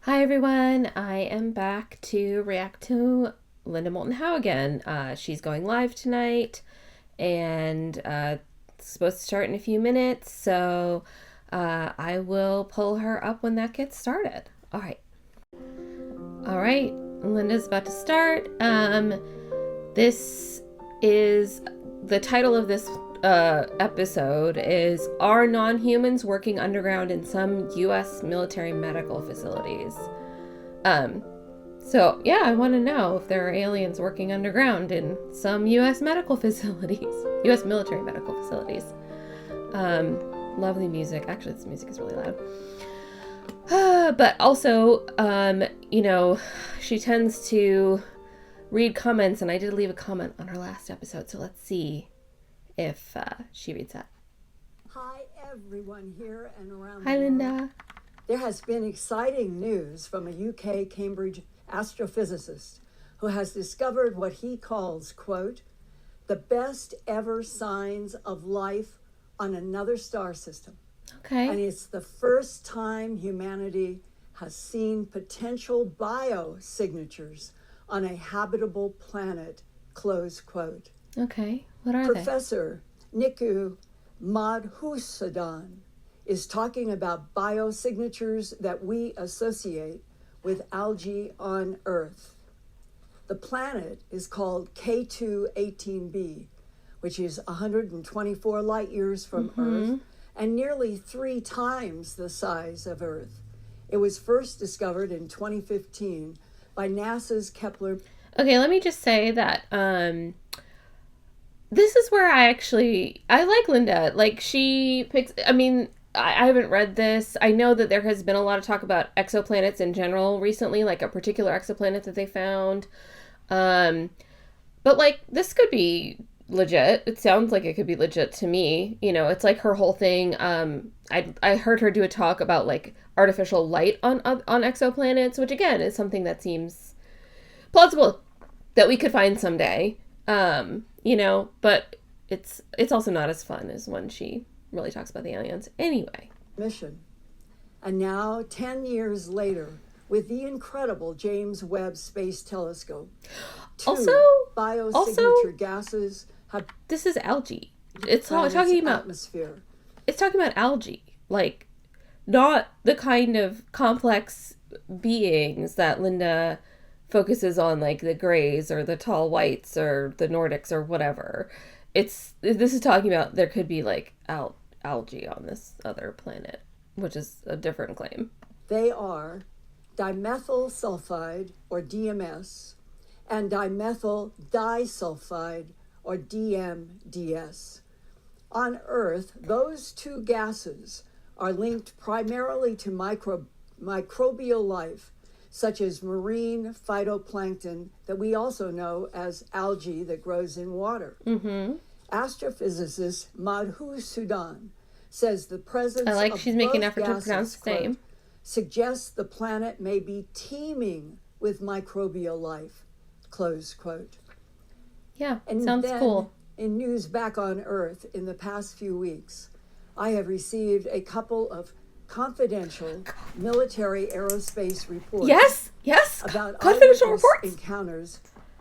Hi everyone, I am back to react to Linda Moulton Howe again. She's going live tonight and it's supposed to start in a few minutes, so I will pull her up when that gets started. All right, Linda's about to start. This is the title of this episode is Are Non-Humans Working Underground in Some U.S. Military Medical Facilities? So yeah, I want to know if there are aliens working underground in some U.S. medical facilities, U.S. military medical facilities. Lovely music. Actually, this music is really loud. But also, she tends to read comments, and I did leave a comment on her last episode, so let's see if she reads that. Hi, everyone here and around Hi, the world. Linda. There has been exciting news from a UK Cambridge astrophysicist who has discovered what he calls, quote, the best ever signs of life on another star system. Okay. And it's the first time humanity has seen potential biosignatures on a habitable planet, close quote. Okay. What are Professor Niku Madhusudan is talking about biosignatures that we associate with algae on Earth. The planet is called K2-18b, which is 124 light years from Earth and nearly 3 times the size of Earth. It was first discovered in 2015 by NASA's Kepler. Okay, let me just say that this is where I like Linda. Like, she picks, I haven't read this. I know that there has been a lot of talk about exoplanets in general recently, like a particular exoplanet that they found. But like, this could be legit. It sounds like it could be legit to me. You know, it's like her whole thing. I heard her do a talk about like artificial light on exoplanets, which again is something that seems plausible that we could find someday. But it's also not as fun as when she really talks about the aliens. Anyway. Mission. And now, 10 years later, with the incredible James Webb Space Telescope, biosignature gases have... This is algae. It's talking about atmosphere. It's talking about algae. Like, not the kind of complex beings that Linda focuses on, like the Greys or the tall whites or the Nordics or whatever. This is talking about there could be like algae on this other planet, which is a different claim. They are dimethyl sulfide, or DMS, and dimethyl disulfide, or DMDS. On Earth, those two gases are linked primarily to microbial life, such as marine phytoplankton that we also know as algae that grows in water. Astrophysicist Madhusudan says the presence of she's making both effort to gases, pronounce the name. quote, suggests the planet may be teeming with microbial life, close quote. Yeah, And sounds then, cool. in news back on Earth in the past few weeks, I have received a couple of confidential military aerospace reports. Yes, About confidential eyewitness reports. encounters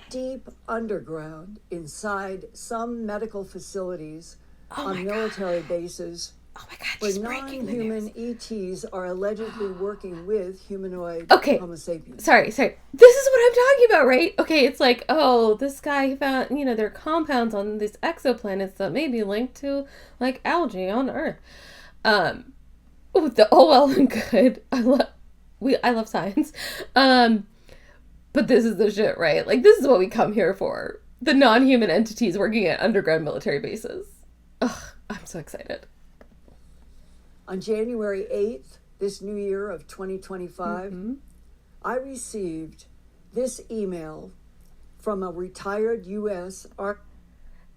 deep underground inside some medical facilities on military bases Oh my God, where she's breaking the non-human news. ETs are allegedly working with humanoid Homo sapiens. Sorry. This is what I'm talking about, right? Okay, it's like, oh, this guy found, there are compounds on these exoplanets that may be linked to, like, algae on Earth. All well and good. I love science. But this is the shit, right? Like, this is what we come here for. The non-human entities working at underground military bases. Ugh, I'm so excited. On January 8th, this new year of 2025, I received this email from a retired U.S.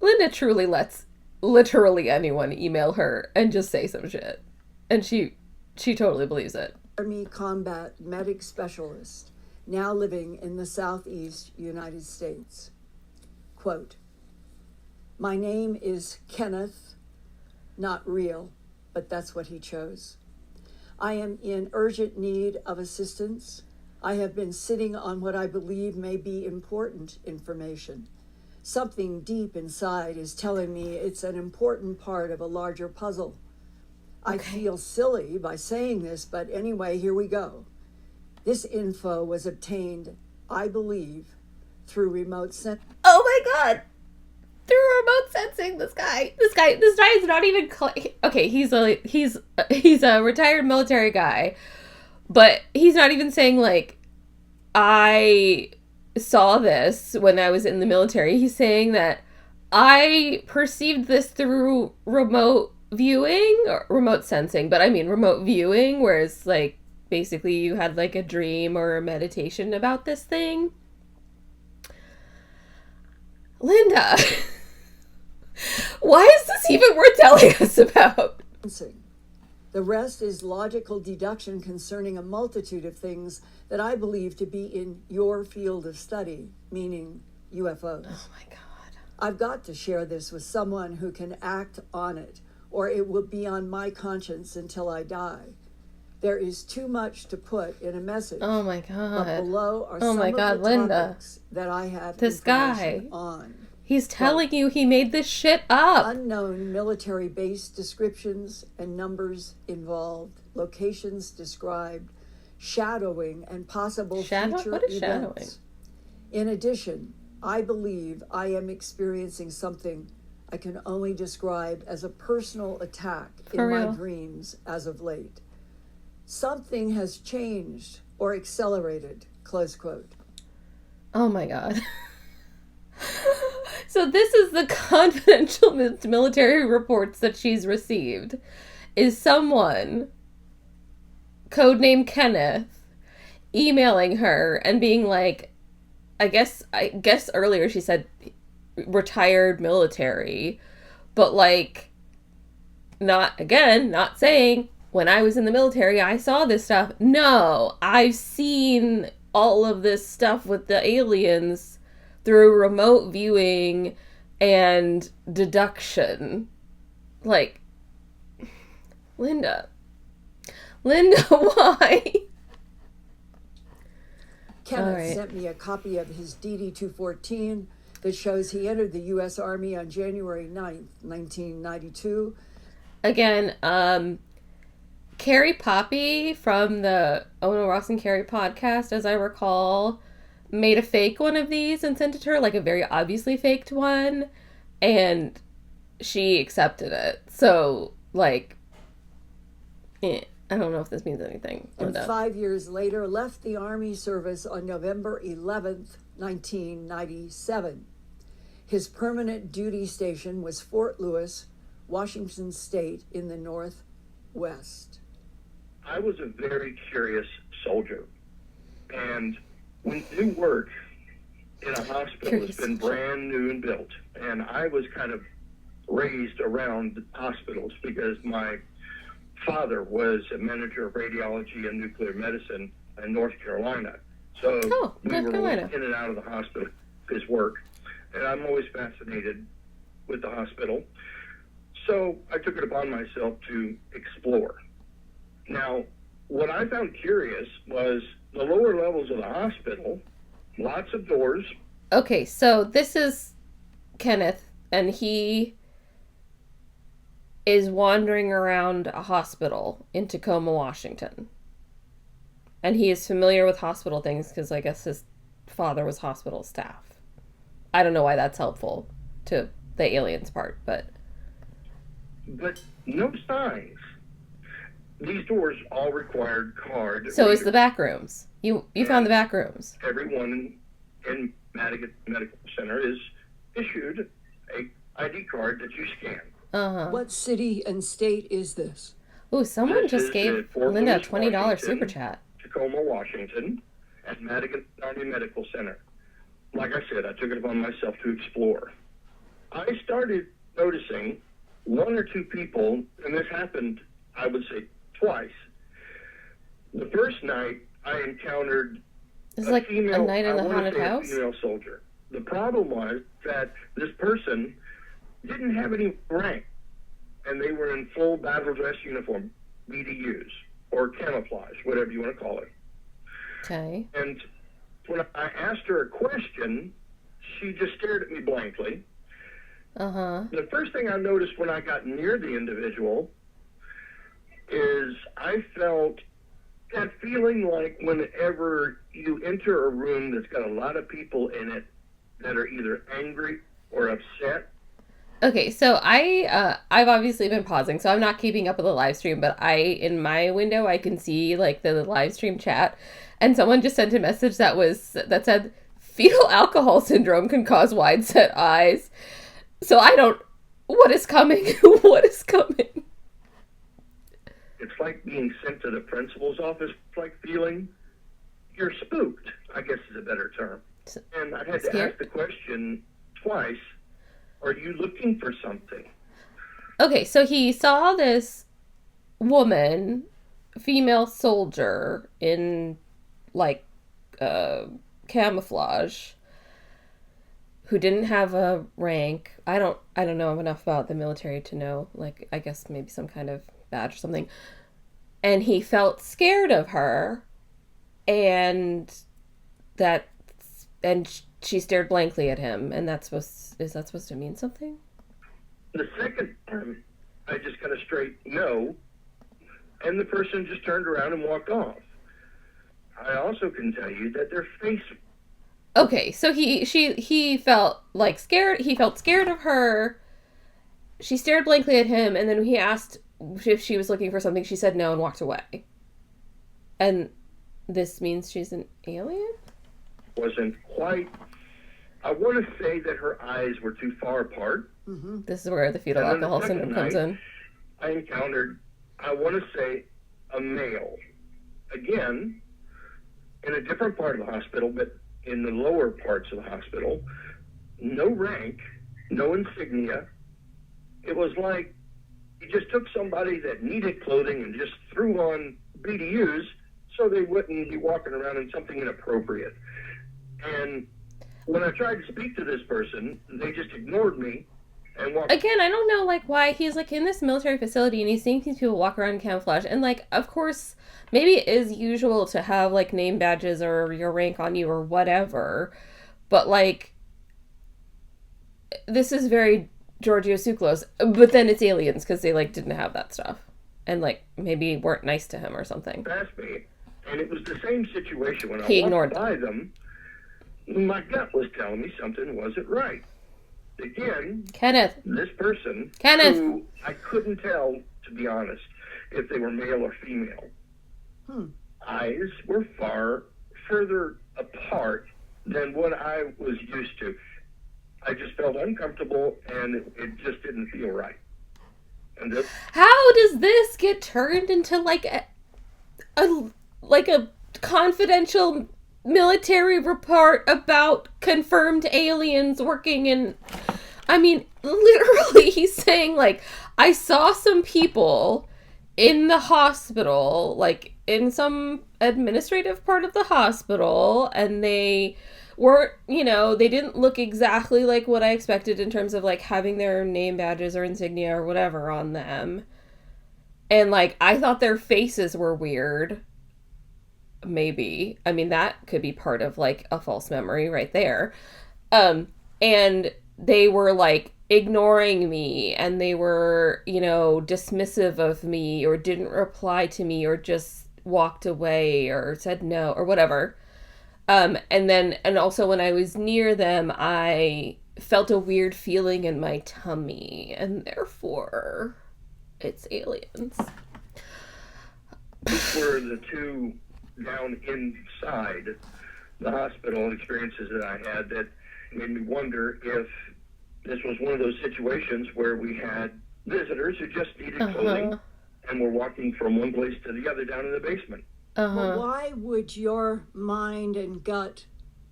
Linda truly lets literally anyone email her and just say some shit. And she totally believes it. Army combat medic specialist, now living in the Southeast United States. Quote, my name is Kenneth, not real, but that's what he chose. I am in urgent need of assistance. I have been sitting on what I believe may be important information. Something deep inside is telling me it's an important part of a larger puzzle. I feel silly by saying this, but anyway, here we go. This info was obtained, I believe, through remote sensing. Oh my god! Through remote sensing, this guy is not even okay. He's a retired military guy, but he's not even saying like, I saw this when I was in the military. He's saying that I perceived this through remote viewing or remote sensing, but I mean remote viewing, whereas like basically you had like a dream or a meditation about this thing. Linda, why is this even worth telling us about? The rest is logical deduction concerning a multitude of things that I believe to be in your field of study, meaning UFOs. Oh my God. I've got to share this with someone who can act on it, or it will be on my conscience until I die. There is too much to put in a message. Oh my God. But below are some of the topics that I have this information guy on. He's telling you he made this shit up. Unknown military base descriptions and numbers involved, locations described, shadowing, and possible future What is events. shadowing? In addition, I believe I am experiencing something I can only describe as a personal attack in my dreams as of late. Something has changed or accelerated, close quote. Oh my God. So this is the confidential military reports that she's received. Is someone, codename Kenneth, emailing her and being like, I guess earlier she said retired military, but like, not saying when I was in the military I saw this stuff. No, I've seen all of this stuff with the aliens through remote viewing and deduction. Like, Linda, why? Kenneth sent me a copy of his DD-214 that shows he entered the U.S. Army on January 9th, 1992. Again, Carrie Poppy from the Ona Ross and Carrie podcast, as I recall, made a fake one of these and sent it to her, like a very obviously faked one, and she accepted it. So, like, I don't know if this means anything. And 5 years later, left the Army service on November 11th, 1997. His permanent duty station was Fort Lewis, Washington State in the Northwest. I was a very curious soldier, and when you work in a hospital that's been brand new and built, and I was kind of raised around hospitals because my father was a manager of radiology and nuclear medicine in North Carolina. So we were always in and out of the hospital, his work, and I'm always fascinated with the hospital. So I took it upon myself to explore. Now, what I found curious was the lower levels of the hospital, lots of doors. Okay, so this is Kenneth, and he is wandering around a hospital in Tacoma, Washington. And he is familiar with hospital things because I guess his father was hospital staff. I don't know why that's helpful to the aliens part, but no signs. These doors all required card. So is the back rooms. You found the back rooms. Everyone in Madigan Medical Center is issued a ID card that you scan. What city and state is this? Ooh, someone just gave Linda a $20 super chat. Tacoma, Washington, at Madigan Army Medical Center. Like I said, I took it upon myself to explore. I started noticing one or two people, and this happened, I would say, twice. The first night, I encountered a night in the haunted house? Female soldier. The problem was that this person didn't have any rank, and they were in full battle dress uniform, BDUs. or camouflage, whatever you want to call it. Okay. And when I asked her a question, she just stared at me blankly. Uh-huh. The first thing I noticed when I got near the individual is I felt that feeling like whenever you enter a room that's got a lot of people in it that are either angry or upset. Okay, so I've obviously been pausing, so I'm not keeping up with the live stream, but in my window I can see like the live stream chat, and someone just sent a message that said fetal alcohol syndrome can cause wide set eyes. So what is coming? What is coming? It's like being sent to the principal's office, like feeling you're spooked, I guess is a better term. And I had to ask the question twice, are you looking for something? Okay, so he saw this woman, female soldier, in like camouflage, who didn't have a rank. I don't know enough about the military to know, like, I guess maybe some kind of badge or something. And he felt scared of her, and she stared blankly at him, and is that supposed to mean something? The second time, I just got a straight no, and the person just turned around and walked off. I also can tell you that their face. Okay, so he felt like scared. He felt scared of her. She stared blankly at him, and then when he asked if she was looking for something, she said no and walked away. And this means she's an alien? Wasn't quite. I want to say that her eyes were too far apart. Mm-hmm. This is where the fetal alcohol syndrome comes in. I encountered, I want to say, a male. Again, in a different part of the hospital, but in the lower parts of the hospital. No rank, no insignia. It was like you just took somebody that needed clothing and just threw on BDUs so they wouldn't be walking around in something inappropriate. And when I tried to speak to this person, they just ignored me and walked. Again, I don't know, like, why he's, like, in this military facility and he's seeing these people walk around in camouflage. And, like, of course, maybe it is usual to have, like, name badges or your rank on you or whatever. But, like, this is very Giorgio Tsoukalos. But then it's aliens because they, like, didn't have that stuff. And, like, maybe weren't nice to him or something. Asked me, and it was the same situation when he I ignored walked by them. My gut was telling me something wasn't right. Again, Kenneth. This person, who I couldn't tell, to be honest, if they were male or female. Eyes were far further apart than what I was used to. I just felt uncomfortable, and it just didn't feel right. And how does this get turned into like a confidential military report about confirmed aliens working in... I mean, literally, he's saying, like, I saw some people in the hospital, like, in some administrative part of the hospital, and they weren't, they didn't look exactly like what I expected in terms of, like, having their name badges or insignia or whatever on them. And, like, I thought their faces were weird. Maybe. I mean, that could be part of, like, a false memory right there. And they were, like, ignoring me, and they were, dismissive of me, or didn't reply to me, or just walked away, or said no, or whatever. And also when I was near them, I felt a weird feeling in my tummy, and therefore, it's aliens. Were the two down inside the hospital experiences that I had that made me wonder if this was one of those situations where we had visitors who just needed clothing and were walking from one place to the other down in the basement. Well, why would your mind and gut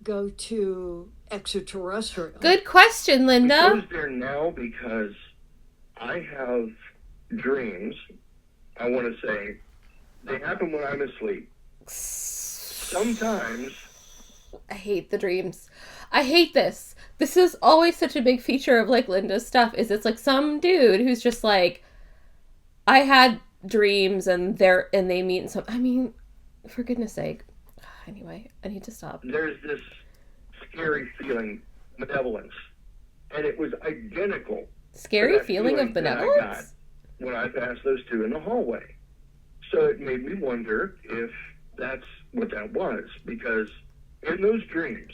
go to extraterrestrial? Good question, Linda. It goes there now because I have dreams. I want to say they happen when I'm asleep. Sometimes. I hate the dreams. I hate this. This is always such a big feature of, like, Linda's stuff, is it's, like, some dude who's just, like, I had dreams and they meet in some. I mean, for goodness sake. Anyway, I need to stop. There's this scary feeling, malevolence, and it was identical. Scary feeling of benevolence? That I got when I passed those two in the hallway. So it made me wonder if that's what that was, because in those dreams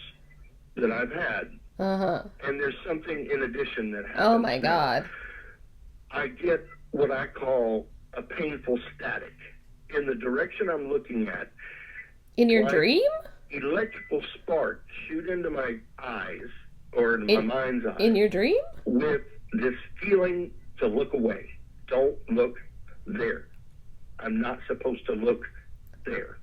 that I've had, and there's something in addition that happens. Oh my God. I get what I call a painful static in the direction I'm looking at. In your dream? Electrical sparks shoot into my eyes, or in my mind's eye. In your dream? With this feeling to look away. Don't look there. I'm not supposed to look there.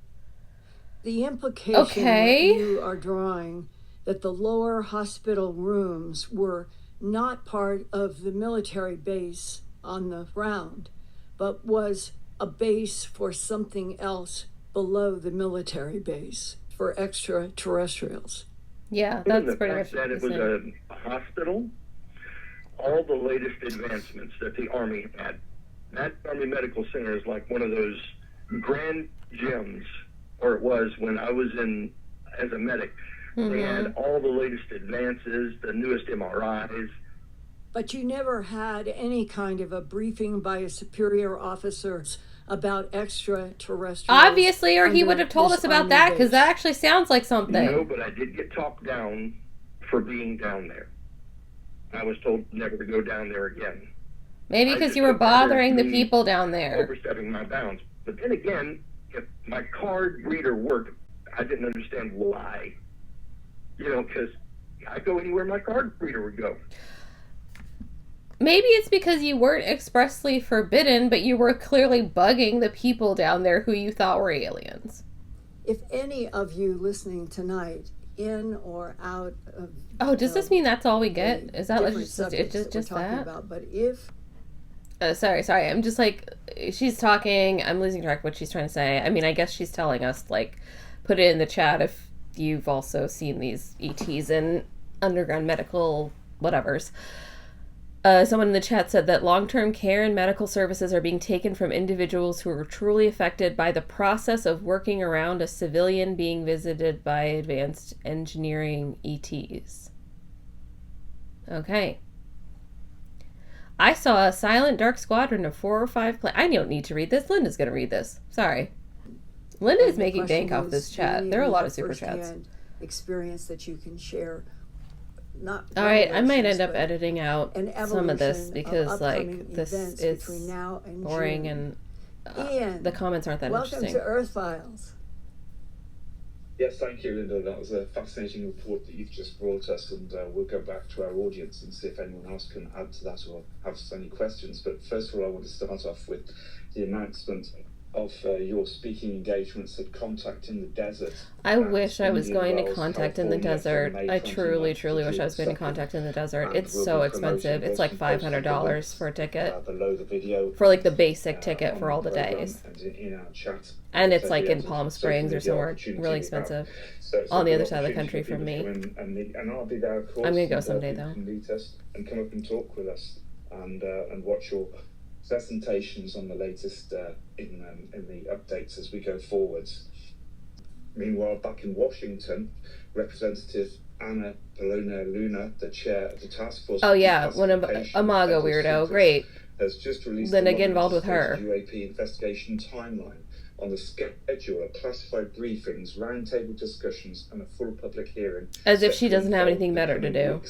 The implication that you are drawing that the lower hospital rooms were not part of the military base on the ground, but was a base for something else below the military base for extraterrestrials. Yeah, that's pretty much that it was a hospital. All the latest advancements that the Army had. That Army Medical Center is like one of those grand gems, or it was when I was in as a medic. They had all the latest advances, the newest MRIs. But you never had any kind of a briefing by a superior officer about extraterrestrials. Obviously, or he would have told us about that, because that actually sounds like something. No, but I did get talked down for being down there. I was told never to go down there again. Maybe because you were bothering the people down there. Overstepping my bounds. But then again, if my card reader worked, I didn't understand why. You know, because I go anywhere my card reader would go. Maybe it's because you weren't expressly forbidden, but you were clearly bugging the people down there who you thought were aliens. If any of you listening tonight, in or out of... Oh, does this mean that's all we get? Is that just that? About, but if... Sorry. I'm just like, she's talking. I'm losing track of what she's trying to say. I mean, I guess she's telling us, like, put it in the chat if you've also seen these ETs in underground medical whatevers. Someone in the chat said that long-term care and medical services are being taken from individuals who are truly affected by the process of working around a civilian being visited by advanced engineering ETs. Okay. I saw a silent dark squadron of 4 or 5 I don't need to read this. Linda's going to read this. Sorry. Linda is making bank off this chat. There are a lot of super chats. Experience that you can share. Not all right, I might end up editing out some of this because, like, this is boring and the comments aren't that welcome interesting. Welcome to Earth Files. Yes, thank you, Linda. That was a fascinating report that you've just brought us, and we'll go back to our audience and see if anyone else can add to that or have any questions. But first of all, I want to start off with the announcement of your speaking engagements at Contact in the Desert. I wish I was going to Contact in the Desert. I truly wish I was going to Contact in the Desert. It's so expensive. It's like $500 for a ticket. Below the video, for like the basic ticket for all the days. And in our chat. And it's like in Palm Springs or somewhere really expensive. On the other side of the country from me. And I'll be there, of course. I'm going to go someday, though. Meet us and come up and talk with us and watch your presentations on the latest in the updates as we go forwards. Meanwhile, back in Washington, Representative Anna Polona-Luna, the chair of the task force. Oh yeah, one of a MAGA weirdo. Great. Has just released then get involved with her. UAP investigation timeline on the schedule of classified briefings, roundtable discussions, and a full public hearing. As if she doesn't have anything better to do.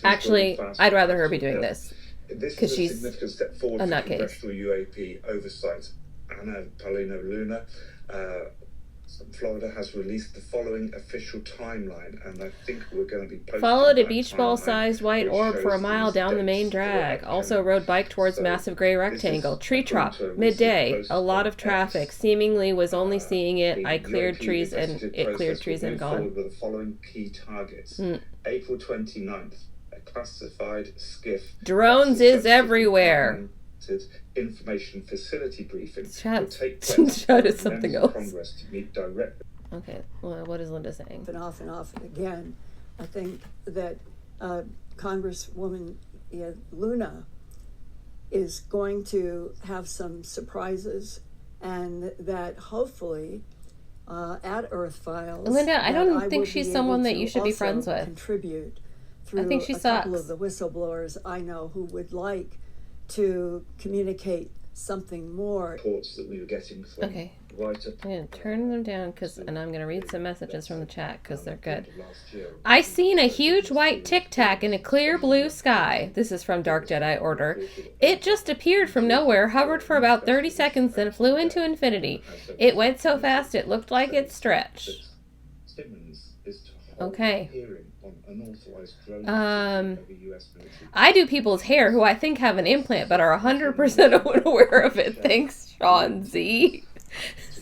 Actually, I'd rather her be doing this. Because she's a significant step forward for congressional UAP oversight. Anna Polona-Luna, Florida has released the following official timeline, and I think we're going to be posting followed a beach ball-sized white orb for a mile down the main drag. Also rode bike towards massive gray rectangle. Tree trop. Midday. A lot of traffic. Seemingly was only seeing it. I cleared trees and it cleared trees and gone. With the following key targets. April 29th. Classified skiff. Drones is everywhere. Information facility briefing will take place. Chat is something else. Congress to meet directly. Okay, well, what is Linda saying? And off again. I think that Congresswoman Luna is going to have some surprises, and that hopefully at Earth Files, Linda, I don't think will she's be someone able that to you should be also friends with. Contribute through I think she a couple sucks. of the whistleblowers I know who would like to communicate something more. Reports that we were getting from Okay. right up, I'm going to turn them down and I'm going to read some messages from the chat because they're good. last year. I seen a huge white tic tac in a clear blue sky. This is from Dark Jedi Order. It just appeared from nowhere, hovered for about 30 seconds, then flew into infinity. It went so fast it looked like it stretched. Simmons is to hold Okay. hearing on unauthorized drone Um, over US military. I do people's hair who I think have an implant but are 100% unaware of it. Thanks, Sean Z.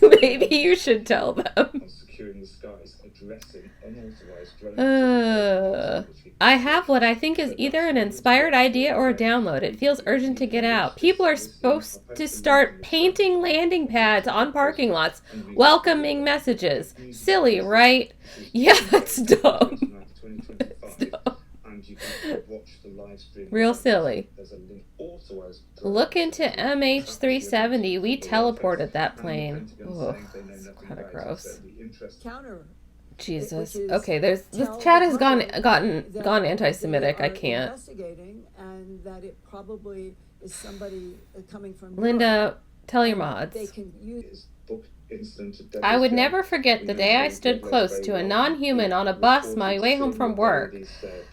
Maybe you should tell them. On securing the skies, addressing unauthorized drone. I have what I think is either an inspired idea or a download. It feels urgent to get out. People are supposed to start painting landing pads on parking lots, welcoming messages. Silly, right? Yeah, that's dumb. That's dumb. And you can watch the live stream. Real silly. There's a link authorized. Look into MH370. We teleported that plane. Ugh, it's kind of gross. Counter. Jesus. which is Okay, this tell chat the has public gone anti-Semitic. they I are can't. investigating, and that it probably is somebody coming from Europe. Linda, tell your They mods. can use I would never forget the day I stood close to a non-human on a bus my way home from work.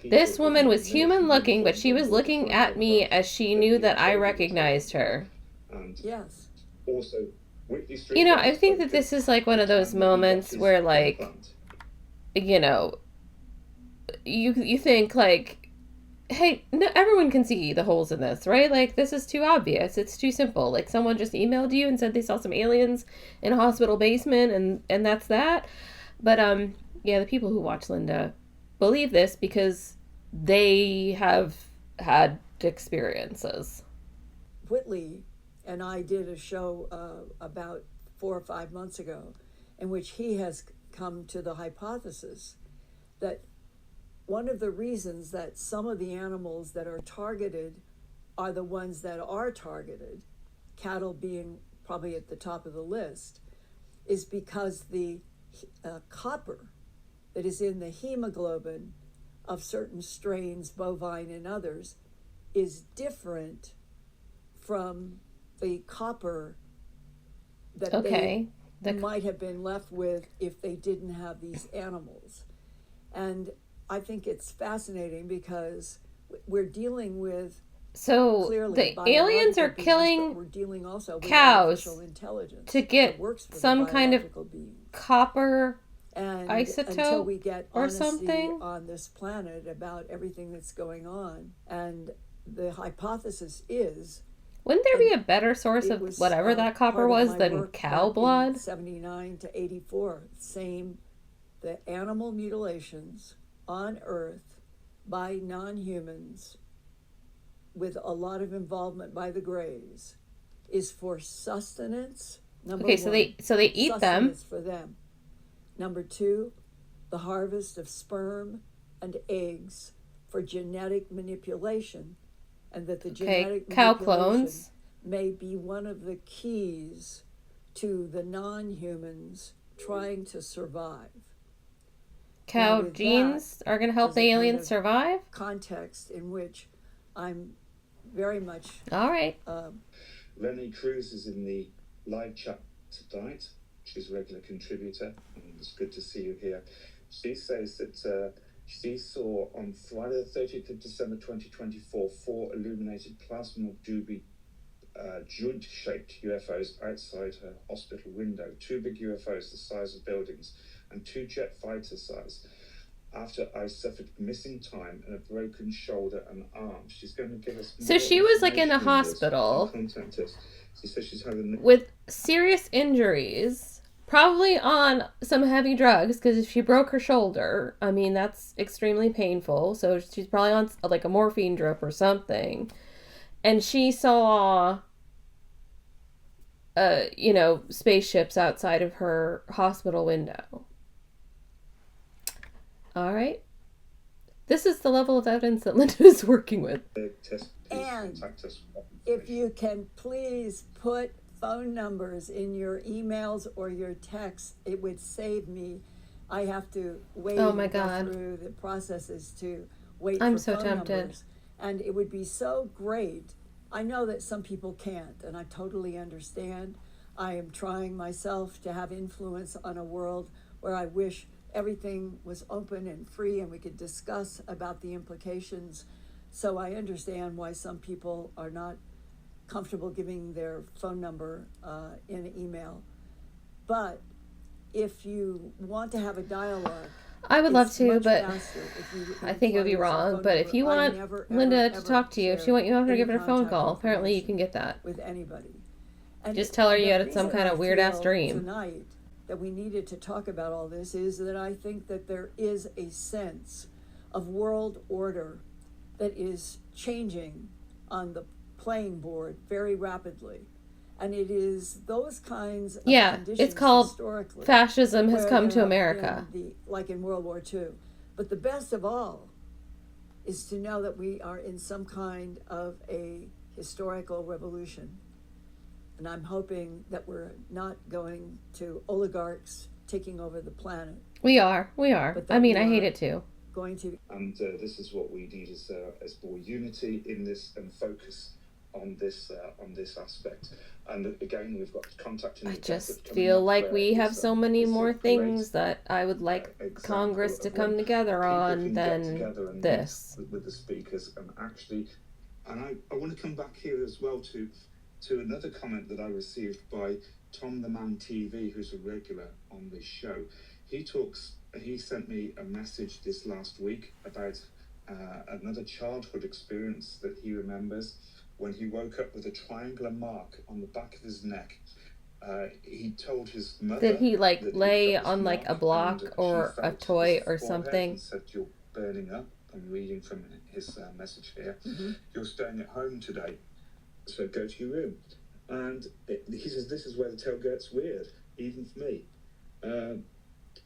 This woman was human-looking, but she was looking at me as she knew that I recognized her. yes. Also, You know, I think that this is like one of those moments where, like, you know, you think, like, hey, no, everyone can see the holes in this, right? Like, this is too obvious. It's too simple. Like, someone just emailed you and said they saw some aliens in a hospital basement, and that's that. But, yeah, the people who watch Linda believe this because they have had experiences. Whitley and I did a show about 4 or 5 months ago in which he has come to the hypothesis that one of the reasons that some of the animals that are targeted are the ones that are targeted, cattle being probably at the top of the list, is because the copper that is in the hemoglobin of certain strains, bovine and others, is different from the copper that they might have been left with if they didn't have these animals. And I think it's fascinating because we're dealing with So clearly the aliens are biological beings, killing but we're dealing also with cows artificial intelligence to get that works for the some kind of biological beings. copper And isotope until we get or honesty something? on this planet about everything that's going on, and the hypothesis is Wouldn't there be a better source it of was, whatever that copper part of was my than work cow back in blood? 79 to 84, the animal mutilations on Earth by non-humans with a lot of involvement by the Greys is for sustenance. Number Okay, one, so they eat them. sustenance for them. Number two, the harvest of sperm and eggs for genetic manipulation, and that the genetic cow manipulation clones. may be one of the keys to the non-humans trying to survive. Cow with genes are going to help is the a kind aliens of survive? Context in which I'm very much All right. Lenny Cruz is in the live chat tonight. She's a regular contributor, and it's good to see you here. She says that she saw on Friday the 30th of December 2024 4 illuminated plasma doobie joint-shaped UFOs outside her hospital window. 2 big UFOs the size of buildings and 2 jet fighter size. After I suffered missing time and a broken shoulder and arm. She's going to give us So she was like in a information on this. hospital Contact us. She says she's having with serious injuries, probably on some heavy drugs, because if she broke her shoulder, I mean, that's extremely painful. So she's probably on like a morphine drip or something. And she saw, spaceships outside of her hospital window. All right. This is the level of evidence that Linda is working with. please And contact us. if you can please put phone numbers in your emails or your texts, it would save me. I have to wait Oh my and go God. through the processes to wait I'm for so phone tempted. numbers. And it would be so great. I know that some people can't, and I totally understand. I am trying myself to have influence on a world where I wish everything was open and free and we could discuss about the implications. So I understand why some people are not comfortable giving their phone number in email. But if you want to have a dialogue, I would love it's to, much but faster if you I think it would be inquire us a wrong. phone But if number. you I want never, Linda ever, to ever talk to you, if share you want her to any give it a phone contact call, apparently you information can get that. with anybody. And Just tell her you the had some reason kind of I weird-ass feel dream. tonight that we needed to talk about all this is that I think that there is a sense of world order that is changing on the playing board very rapidly. And it is those kinds of conditions it's called historically. fascism has where come there to have America. been like in World War II. But the best of all is to know that we are in some kind of a historical revolution. And I'm hoping that we're not going to oligarchs taking over the planet. We are. But I mean, we I hate are it too. Going to. And this is what we need is more unity in this and focus on this aspect. And again, we've got contact. I just feel like we have so many more things that I would like Congress to come together on than this. With the speakers and actually, and I want to come back here as well to another comment that I received by Tom the Man TV, who's a regular on this show. He sent me a message this last week about another childhood experience that he remembers when he woke up with a triangular mark on the back of his neck. He told his mother. Did he lay on like a block or a toy or something? And said, "You're burning up." I'm reading from his message here. Mm-hmm. "You're staying at home today, so go to your room." And he says, "This is where the tale gets weird, even for me."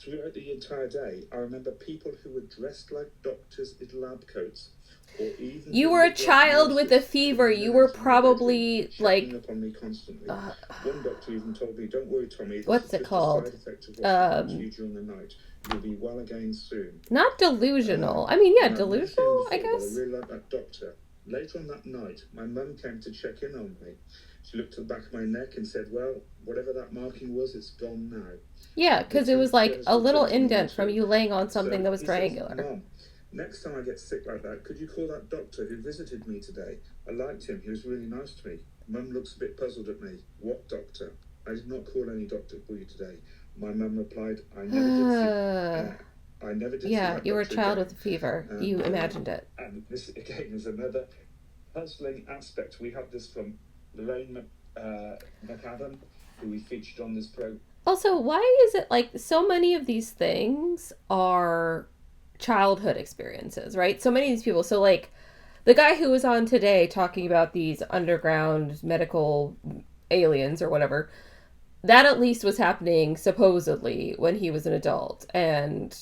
Throughout the entire day, I remember people who were dressed like doctors in lab coats. Or even you were a child with a fever. You were probably like. Up on me constantly. One doctor even told me, "Don't worry, Tommy. What's it called? Side effect of what happens to you during the night. You'll be well again soon." Not delusional. I mean, yeah, delusional, I guess. I really like that doctor. Later on that night, my mum came to check in on me. She looked at the back of my neck and said, "Well, whatever that marking was, it's gone now." Yeah, because it was like a little indent from you laying on something that was triangular. "Mom, next time I get sick like that, could you call that doctor who visited me today? I liked him. He was really nice to me." Mum looks a bit puzzled at me. "What doctor?" "I did not call any doctor for you today." My mum replied, I never did. Yeah, you were a child with a fever. You imagined it. And this, again, is another puzzling aspect. We have this from Lorraine McAdam, who we featured on this program. Also, why is it like so many of these things are childhood experiences, right? So many of these people. So like the guy who was on today talking about these underground medical aliens or whatever, that at least was happening supposedly when he was an adult. And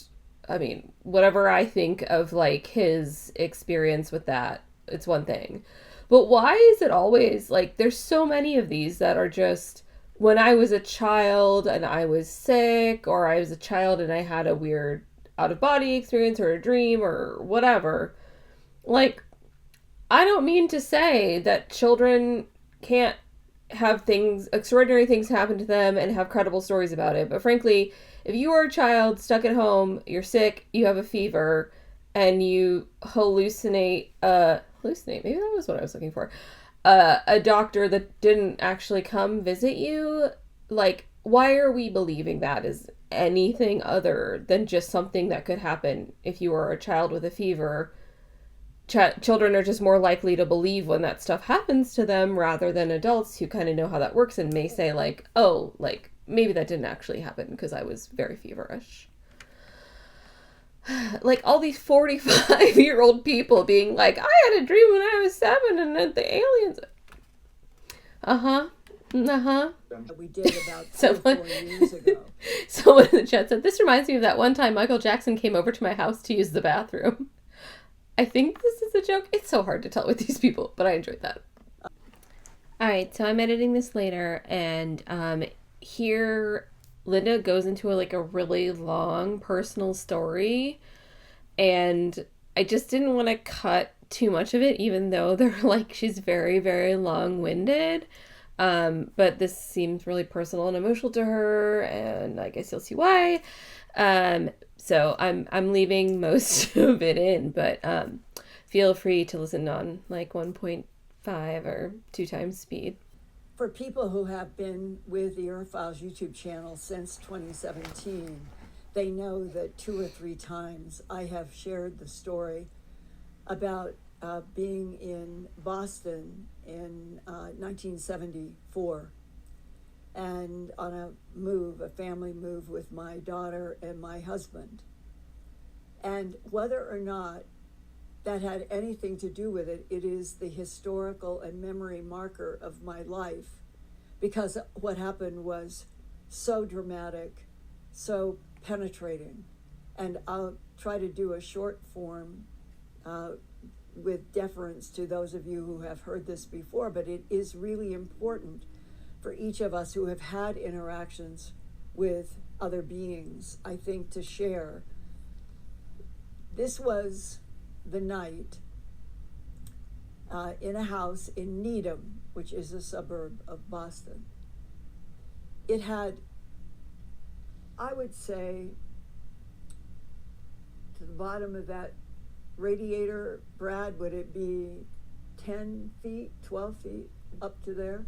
I mean, whatever I think of like his experience with that, it's one thing. But why is it always like there's so many of these that are just when I was a child and I was sick, or I was a child and I had a weird out-of-body experience or a dream or whatever. Like, I don't mean to say that children can't have things, extraordinary things happen to them and have credible stories about it. But frankly, if you are a child stuck at home, you're sick, you have a fever, and you hallucinate, maybe that was what I was looking for, a doctor that didn't actually come visit you, like, why are we believing that is anything other than just something that could happen if you were a child with a fever? Children are just more likely to believe when that stuff happens to them rather than adults who kind of know how that works and may say like, oh, like maybe that didn't actually happen because I was very feverish. Like all these 45-year-old people being like, I had a dream when I was 7 and then the aliens. We did about 4 years ago. Someone in the chat said, this reminds me of that one time Michael Jackson came over to my house to use the bathroom. I think this is a joke. It's so hard to tell with these people, but I enjoyed that. All right, so I'm editing this later, and here Linda goes into a really long personal story, and I just didn't want to cut too much of it, even though she's very, very long-winded. But this seems really personal and emotional to her, and I guess you'll see why. So I'm leaving most of it in, but feel free to listen on 1.5 or 2 times speed. For people who have been with the Earthfiles YouTube channel since 2017, they know that 2 or 3 times I have shared the story about being in Boston in 1974 and on a family move with my daughter and my husband. And whether or not that had anything to do with it, it is the historical and memory marker of my life, because what happened was so dramatic, so penetrating. And I'll try to do a short form with deference to those of you who have heard this before, but it is really important for each of us who have had interactions with other beings, I think, to share. This was the night in a house in Needham, which is a suburb of Boston. It had, I would say, to the bottom of that radiator, Brad, would it be 10 feet, 12 feet up to there?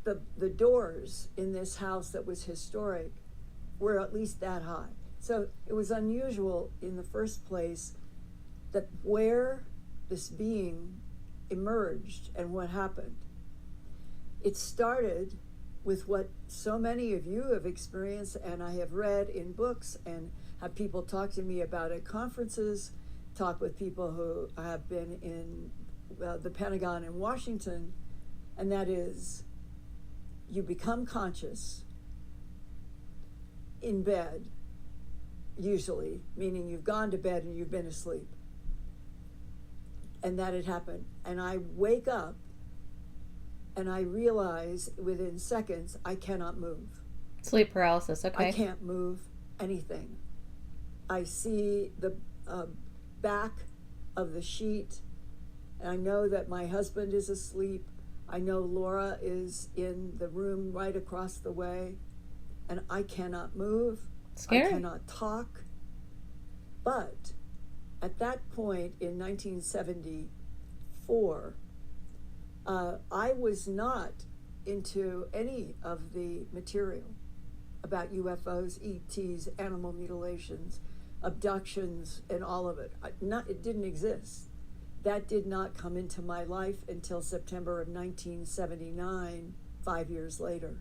The doors in this house that was historic were at least that high. So it was unusual in the first place that where this being emerged and what happened. It started with what so many of you have experienced, and I have read in books and have people talk to me about at conferences, talk with people who have been in the Pentagon in Washington, and that is, you become conscious in bed, usually, meaning you've gone to bed and you've been asleep. And that had happened. And I wake up and I realize within seconds I cannot move. Sleep paralysis, okay. I can't move anything. I see the back of the sheet, and I know that my husband is asleep. I know Laura is in the room right across the way, and I cannot move. Scary. I cannot talk. But at that point in 1974, I was not into any of the material about UFOs, ETs, animal mutilations, abductions, and all of it. It didn't exist. That did not come into my life until September of 1979, 5 years later.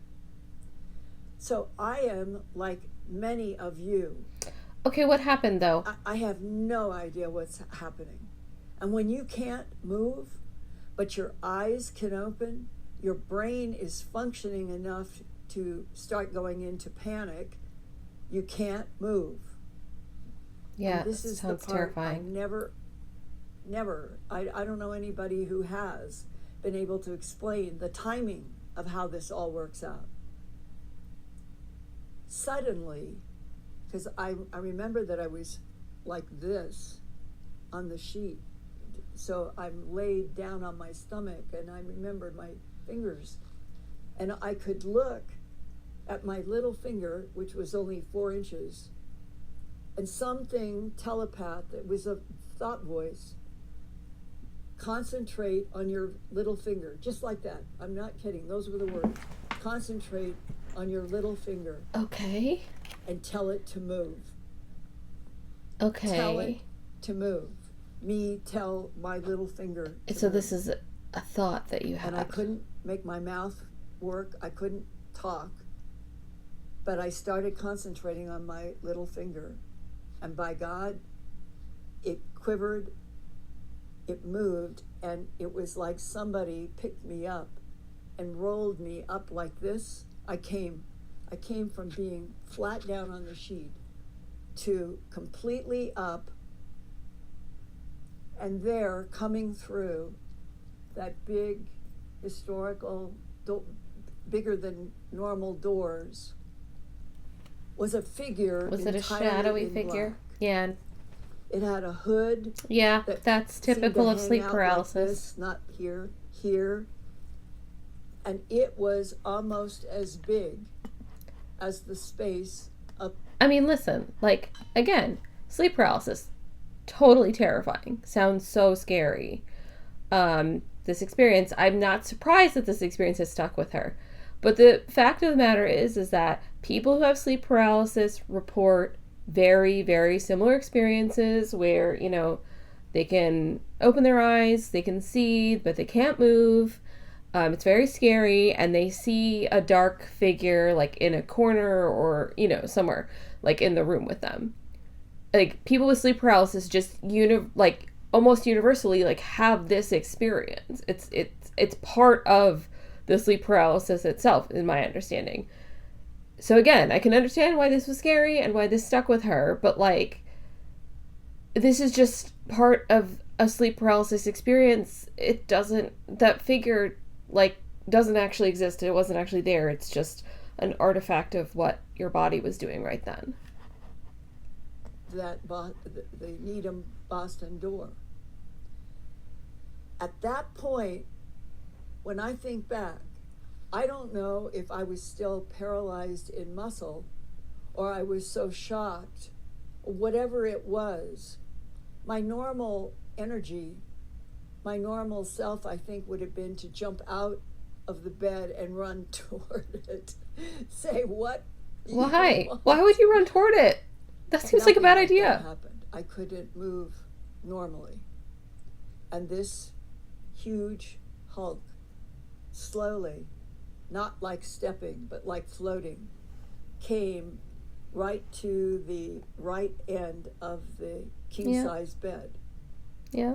So I am like many of you. Okay, what happened though? I have no idea what's happening. And when you can't move, but your eyes can open, your brain is functioning enough to start going into panic, you can't move. Yeah, and this is sounds the part terrifying. I never, I don't know anybody who has been able to explain the timing of how this all works out. Suddenly, because I remember that I was like this on the sheet. So I'm laid down on my stomach, and I remembered my fingers. And I could look at my little finger, which was only 4 inches, and something telepath, it was a thought voice, concentrate on your little finger, just like that. I'm not kidding. Those were the words. Concentrate on your little finger. Okay. And tell it to move. Okay. Tell it to move. Me tell my little finger to So move. this is a thought that you had. And I couldn't make my mouth work. I couldn't talk. But I started concentrating on my little finger. And by God, it quivered, it moved, and it was like somebody picked me up and rolled me up like this. I came from being flat down on the sheet to completely up And there, coming through that big historical, bigger than normal doors, was a figure. Was it a shadowy figure? Black. Yeah. It had a hood. Yeah, that's typical of sleep paralysis. Like this, not here. And it was almost as big as the space up. I mean, listen, like, again, sleep paralysis, totally terrifying. Sounds so scary. This experience, I'm not surprised that this experience has stuck with her. But the fact of the matter is that people who have sleep paralysis report very, very similar experiences where, you know, they can open their eyes, they can see, but they can't move. It's very scary, and they see a dark figure, like, in a corner or, you know, somewhere, like, in the room with them. Like, people with sleep paralysis just, almost universally, like, have this experience. It's part of the sleep paralysis itself, in my understanding. So again, I can understand why this was scary and why this stuck with her, but, like, this is just part of a sleep paralysis experience. That figure, like, doesn't actually exist. It wasn't actually there. It's just an artifact of what your body was doing right then. The Needham Boston door. At that point, when I think back, I don't know if I was still paralyzed in muscle or I was so shocked, whatever it was. My normal energy, my normal self, I think, would have been to jump out of the bed and run toward it. Say, what? Why? Why would you run toward it? That seems like a bad idea. That happened. I couldn't move normally. And this huge hulk, slowly, not like stepping, but like floating, came right to the right end of the king-size bed. Yeah.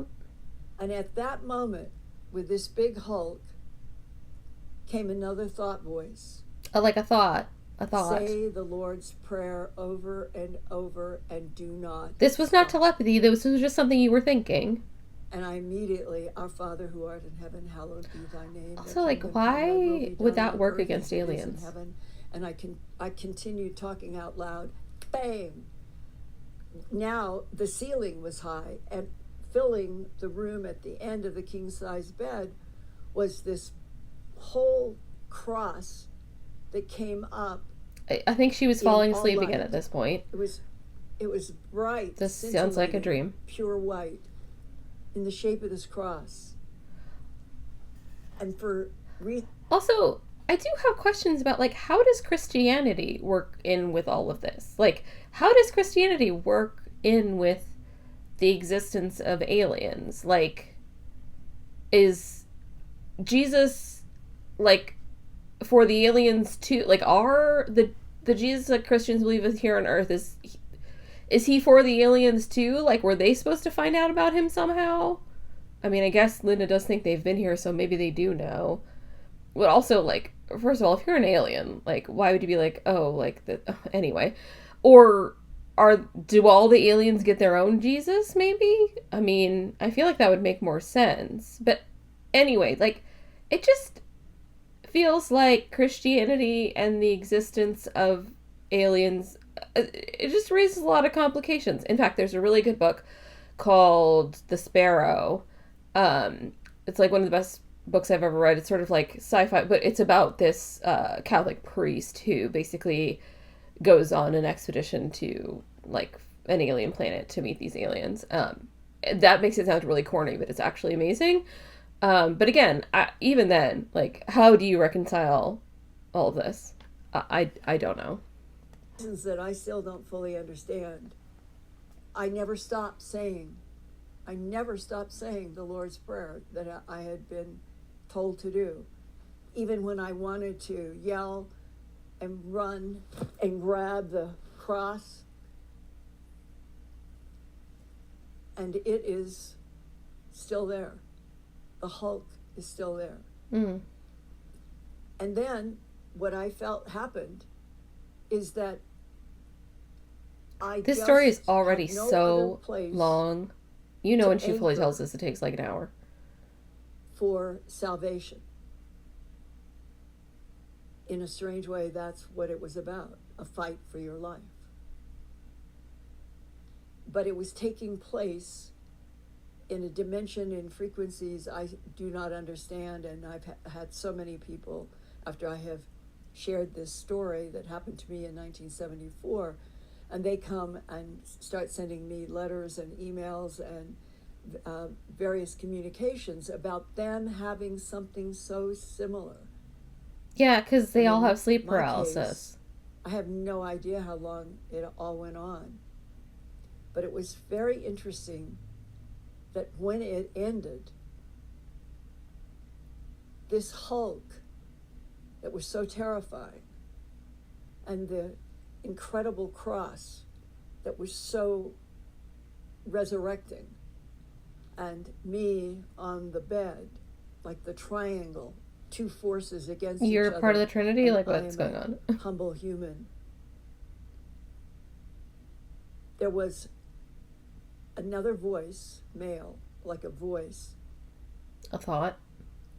And at that moment, with this big hulk, came another thought voice. Like a thought. Say the Lord's Prayer over and over and do not. This was not telepathy. This was just something you were thinking. And I immediately, Our Father who art in heaven, hallowed be thy name. Also, like, why would that work against aliens? And I continued talking out loud. Bang! Now the ceiling was high, and filling the room at the end of the king-size bed was this whole cross that came up. I think she was falling asleep again at this point. It was bright. This sounds like a dream. Pure white, in the shape of this cross. And also, I do have questions about, like, how does Christianity work in with all of this? Like, how does Christianity work in with the existence of aliens? Like, is Jesus, like, for the aliens too? Like, are the Jesus that Christians believe is here on Earth, is he for the aliens too? Like, were they supposed to find out about him somehow? I mean, I guess Linda does think they've been here, so maybe they do know. But also, like, first of all, if you're an alien, like, why would you be like, oh, like, anyway. Or do all the aliens get their own Jesus, maybe? I mean, I feel like that would make more sense. But anyway, like, it just feels like Christianity and the existence of aliens, it just raises a lot of complications. In fact, there's a really good book called The Sparrow. It's like one of the best books I've ever read. It's sort of like sci-fi, but it's about this Catholic priest who basically goes on an expedition to, like, an alien planet to meet these aliens. That makes it sound really corny, but it's actually amazing. But again, even then, like, how do you reconcile all of this? I don't know. Reasons that I still don't fully understand. I never stopped saying the Lord's Prayer that I had been told to do. Even when I wanted to yell and run and grab the cross. And it is still there. The hulk is still there. Mm. And then what I felt happened is that this story is already so long. You know, to when she fully anchor tells us it takes like an hour. for salvation. In a strange way, that's what it was about, a fight for your life. But it was taking place in a dimension and frequencies I do not understand, and I've had so many people, after I have shared this story that happened to me in 1974, and they come and start sending me letters and emails and various communications about them having something so similar. Yeah, because they all have sleep my paralysis. case, I have no idea how long it all went on, but it was very interesting that when it ended, this Hulk that was so terrifying, and the incredible cross that was so resurrecting, and me on the bed, like the triangle, two forces against each other. You're part of the Trinity? Like, I what's am going on? a humble human. There was another voice, male, like a voice, A thought?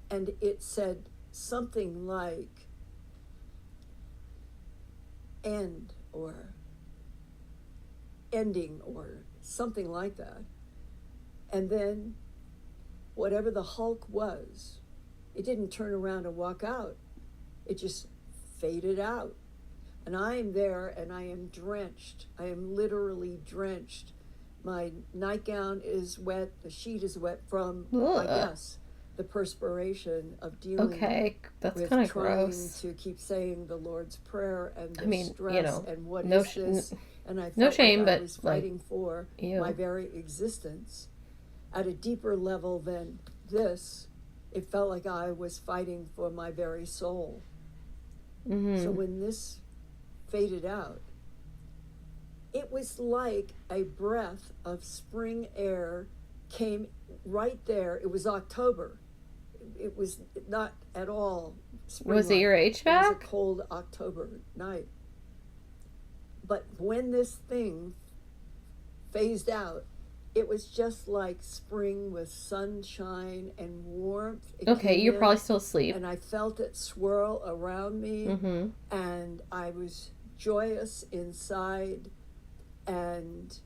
and it said something like end or ending or something like that. And then whatever the Hulk was, it didn't turn around and walk out. It just faded out. And I am there and I am drenched. I am literally drenched. My nightgown is wet. The sheet is wet from, I guess, the perspiration of dealing that's with kind of trying gross. to keep saying the Lord's Prayer and the I mean, stress you know, and what no is this? And I felt no shame, like I but, was like, fighting for ew. my very existence. At a deeper level than this, it felt like I was fighting for my very soul. Mm-hmm. So when this faded out, it was like a breath of spring air came right there. It was October. It was not at all spring. Was it your HVAC? It was a cold October night. But when this thing phased out, it was just like spring with sunshine and warmth. Okay, you're probably still asleep. And I felt it swirl around me, Mm-hmm. and I was joyous inside, and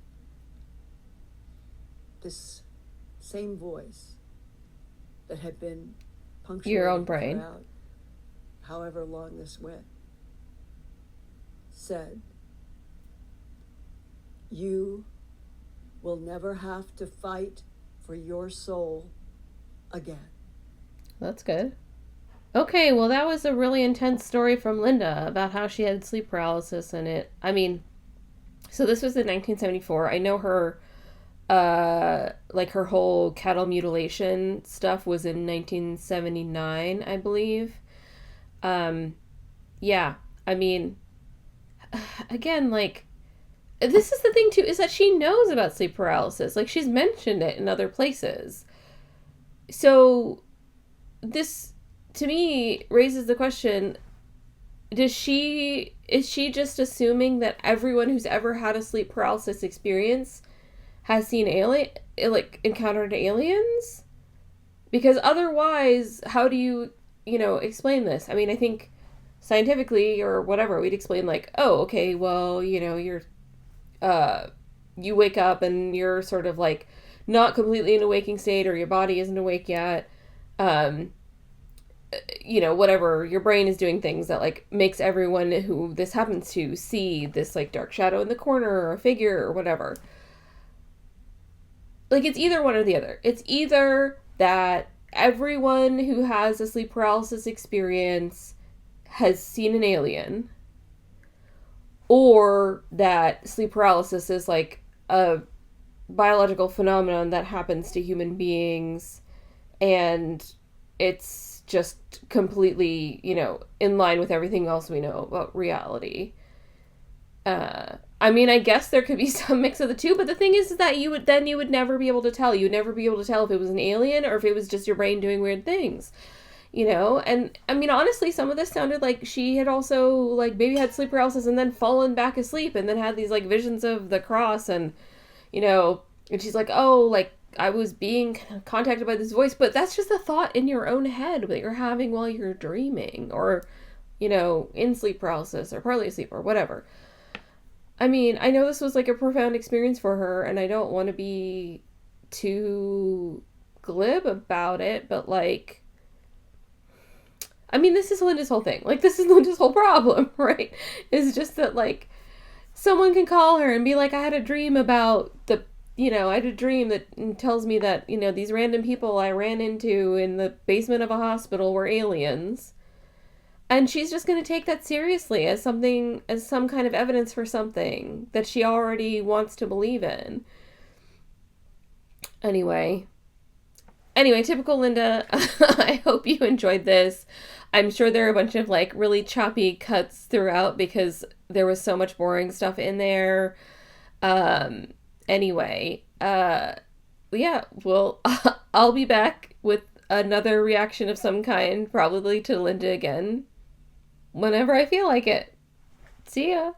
this same voice that had been punctuated Your own brain. throughout, however long this went, said, "You will never have to fight for your soul again." That's good. Okay, well, that was a really intense story from Linda about how she had sleep paralysis, and so this was in 1974. I know her, like her whole cattle mutilation stuff was in 1979, I believe. Yeah, I mean, again, like, this is the thing too, is that she knows about sleep paralysis. Like, she's mentioned it in other places. So this, to me, raises the question, is she just assuming that everyone who's ever had a sleep paralysis experience has seen encountered aliens? Because otherwise, how do you explain this? I mean, I think scientifically or whatever, we'd explain like, oh, okay, well, you're you wake up and you're sort of like not completely in a waking state, or your body isn't awake yet. Whatever, your brain is doing things that like makes everyone who this happens to see this like dark shadow in the corner or a figure or whatever. Like, it's either one or the other. It's either that everyone who has a sleep paralysis experience has seen an alien, or that sleep paralysis is like a biological phenomenon that happens to human beings, and it's just completely, in line with everything else we know about reality. I mean, I guess there could be some mix of the two, but the thing is that you would never be able to tell. You would never be able to tell if it was an alien or if it was just your brain doing weird things. And I mean, honestly, some of this sounded like she had also, like, maybe had sleep paralysis and then fallen back asleep and then had these, like, visions of the cross and, and she's like, oh, like, I was being contacted by this voice, but that's just a thought in your own head that you're having while you're dreaming, or, in sleep paralysis or partly asleep or whatever. I mean, I know this was like a profound experience for her, and I don't want to be too glib about it, but like, I mean, this is Linda's whole thing. Like, this is Linda's whole problem, right? It's just that, like, someone can call her and be like, I had a dream about I had a dream that tells me that, these random people I ran into in the basement of a hospital were aliens. And she's just going to take that seriously as some kind of evidence for something that she already wants to believe in. Anyway, typical Linda. I hope you enjoyed this. I'm sure there are a bunch of like really choppy cuts throughout because there was so much boring stuff in there. Anyway, yeah, well, I'll be back with another reaction of some kind, probably to Linda again, whenever I feel like it. See ya.